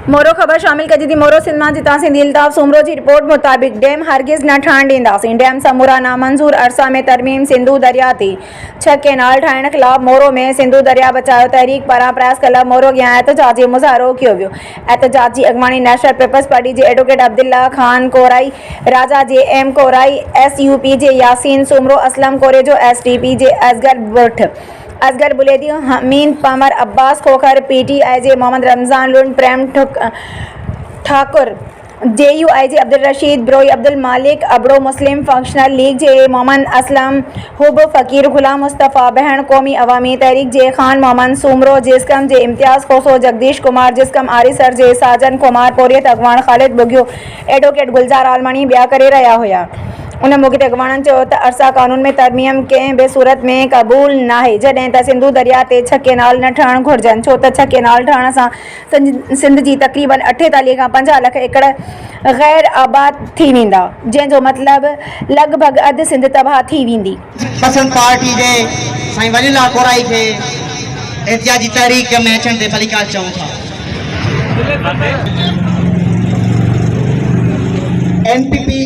मोरो ख़बर शामिल कजी थी। मोरो सिंधमा जी तहसील अल्ताफ सुमरो की रिपोर्ट मुताबिक डैम हरगिज़ न ठहण ॾींदासीं। डैम समूरा नामंजूर अरसा में तरमीम सिंधु दरिया ते 6 कैनाल ठाहिण ख़िलाफ़ मोरो में सिंधु दरिया बचाओ तहरीक पारां प्रेस क्लब मोरो अॻियां एहतजाजी मुज़ाहिरो कयो वियो। एहतजाज जी अॻवानी नेशनल पीपल्स पार्टी जे एडवोकेट अब्दुल्ला खान कोराई, राजा जे एम कोराई, SUP जे यासीन सुमरो, असलम कोरे जो STP जे असगर बुलेदी, हमीद पमर, अब्बास खोखर, PTI जे मोहम्मद रमज़ान लुंड, प्रेम ठाकुर, JUI जे अब्दुल रशीद ब्रोई, अब्दुल मालिक अबड़ो, मुस्लिम फंक्शनल लीग जे मोहम्मद असलम, हुब फ़कीर, गुलाम मुस्तफ़ा बहन, कौमी अवामी तहरीक जे खान मोहम्मद सुमरो, जिसकम जे इम्तियाज़ खोसो, जगदीश कुमार, जिसकम आरीसर जे साजन कुमार, पोरियत अगवान ख़ालिद बुगियो, एडवोकेट गुलजार आलमणी ॿिया करे रहिया हुआ। उन मौक़े ते अगवाननि चयो त अरसा क़ानून में तरमीम कंहिं बि सूरत में क़बूल नाहे, जॾहिं त सिंधु दरिया ते 6 कैनाल न ठहणु घुरिजनि, छो त 6 कैनाल ठहण सां सिंध जी तक़रीबन 48 खां 50 लख एकड़ गैर आबाद थी वेंदा, जंहिंजो मतिलबु लॻभॻि अधु सिंध तबाह थी वेंदी। पसंद पार्टी जे साईं वलीला कोराई खे एहतिजाजी तहरीक में अचण ते भलीकाल चऊं था। NPP